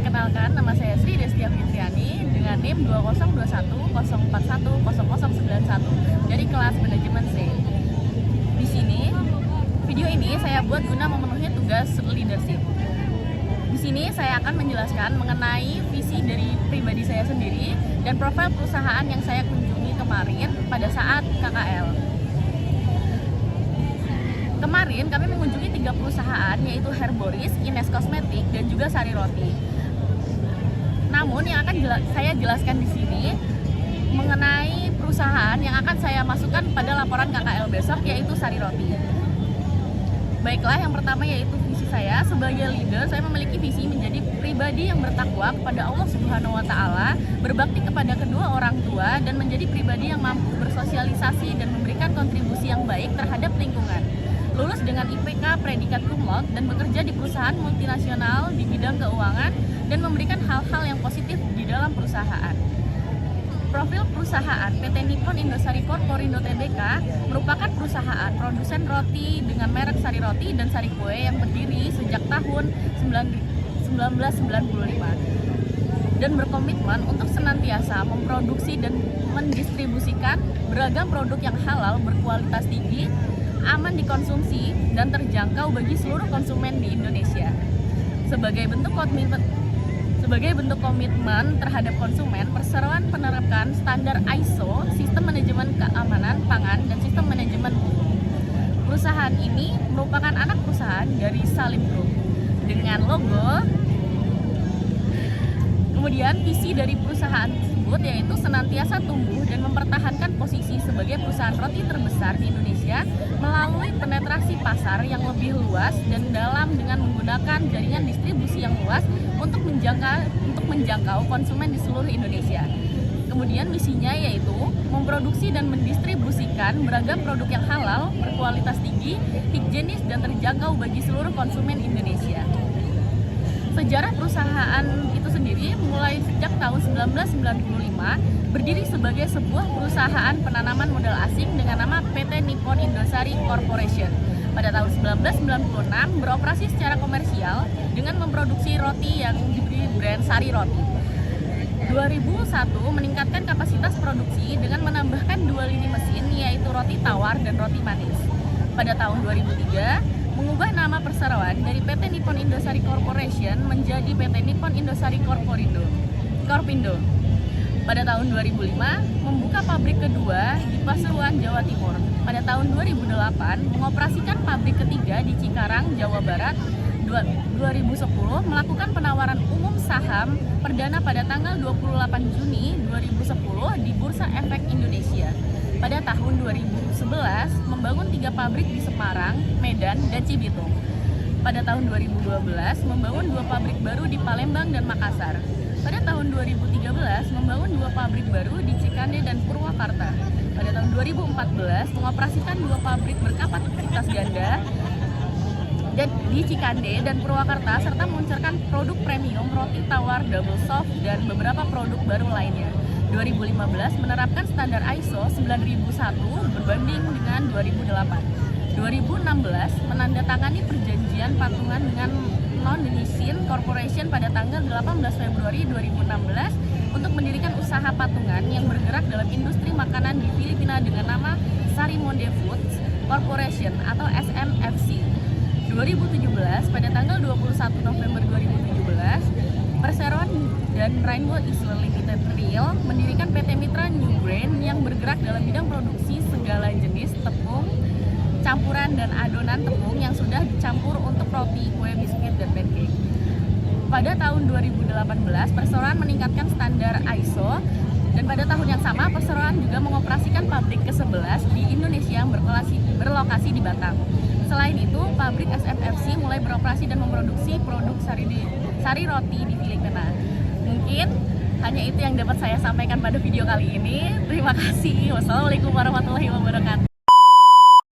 Perkenalkan, nama saya Sri Destia Fitriani dengan NIM 20210410410091 dari kelas manajemen C. Di sini, video ini saya buat guna memenuhi tugas leadership. Di sini saya akan menjelaskan mengenai visi dari pribadi saya sendiri dan profil perusahaan yang saya kunjungi kemarin pada saat KKL. Kemarin kami mengunjungi 3 perusahaan, yaitu Herboris, Ines Kosmetik, dan juga Sari Roti. Namun yang akan saya jelaskan di sini mengenai perusahaan yang akan saya masukkan pada laporan KKL besok, yaitu Sari Roti. Baiklah, yang pertama yaitu visi saya sebagai leader. Saya memiliki visi menjadi pribadi yang bertakwa kepada Allah Subhanahu wa Ta'ala, berbakti kepada kedua orang tua, dan menjadi pribadi yang mampu bersosialisasi dan memberikan kontribusi yang baik terhadap lingkungan. Lulus dengan IPK predikat cum laude dan bekerja di perusahaan multinasional di bidang keuangan dan memberikan hal-hal yang positif di dalam perusahaan. Profil perusahaan PT Nippon Indosari Corporindo Tbk merupakan perusahaan produsen roti dengan merek Sari Roti dan Sari Kue yang berdiri sejak tahun 1995 dan berkomitmen untuk senantiasa memproduksi dan mendistribusikan beragam produk yang halal, berkualitas tinggi, aman dikonsumsi, dan terjangkau bagi seluruh konsumen di Indonesia. Sebagai bentuk komitmen terhadap konsumen, perseroan menerapkan standar ISO, Sistem Manajemen Keamanan Pangan, dan Sistem Manajemen Mutu. Perusahaan ini merupakan anak perusahaan dari Salim Group dengan logo. Kemudian visi dari perusahaan tersebut yaitu senantiasa tumbuh dan mempertahankan posisi sebagai perusahaan roti terbesar di Indonesia melalui penetrasi pasar yang lebih luas dan dalam dengan menggunakan jaringan distribusi yang luas untuk menjangkau konsumen di seluruh Indonesia. Kemudian misinya yaitu memproduksi dan mendistribusikan beragam produk yang halal, berkualitas tinggi, higienis, dan terjangkau bagi seluruh konsumen Indonesia. Sejarah perusahaan itu sendiri mulai sejak tahun 1995 berdiri sebagai sebuah perusahaan penanaman modal asing dengan nama PT Nippon Indosari Corporation. Pada tahun 1996 beroperasi secara komersial dengan memproduksi roti yang diberi brand Sari Roti. 2001 meningkatkan kapasitas produksi dengan menambahkan 2 lini mesin, yaitu roti tawar dan roti manis. Pada tahun 2003 mengubah nama perseroan dari PT Nippon Indosari Corporation menjadi PT Nippon Indosari Corpindo. Pada tahun 2005 membuka pabrik kedua di Pasuruan, Jawa Timur. Pada tahun 2008 mengoperasikan pabrik ketiga di Cikarang, Jawa Barat. 2010 melakukan penawaran umum saham perdana pada tanggal 28 Juni 2010 di Bursa Efek Indonesia. Pada tahun 2011 membangun 3 pabrik di Semarang, Medan, dan Cibitung. Pada tahun 2012 membangun 2 pabrik baru di Palembang dan Makassar. Pada tahun 2013 membangun 2 pabrik baru di Cikande dan Purwakarta. Pada tahun 2014 mengoperasikan 2 pabrik berkapasitas ganda dan di Cikande dan Purwakarta serta meluncurkan produk premium roti tawar double soft dan beberapa produk baru lainnya. 2015 menerapkan standar ISO 9001 berbanding dengan 2008. 2016 menandatangani perjanjian patungan dengan Non-Nissin Corporation pada tanggal 18 Februari 2016 untuk mendirikan usaha patungan yang bergerak dalam industri makanan di Filipina dengan nama Sarimonde Foods Corporation atau SMFC. 2017 pada tanggal 21 November 2017 Perseroan dan Rainbow Island Limited Real mendirikan PT Mitra New Grain yang bergerak dalam bidang produksi segala jenis tepung, campuran dan adonan tepung yang sudah dicampur untuk roti, kue, biskuit, dan pancake. Pada tahun 2018, Perseroan meningkatkan standar ISO dan pada tahun yang sama Perseroan juga mengoperasikan pabrik ke-11 di Indonesia yang berlokasi di Batam. Selain itu, pabrik SMFC mulai beroperasi dan memproduksi produk Sari Roti di Filipina. Mungkin hanya itu yang dapat saya sampaikan pada video kali ini. Terima kasih. Wassalamualaikum warahmatullahi wabarakatuh.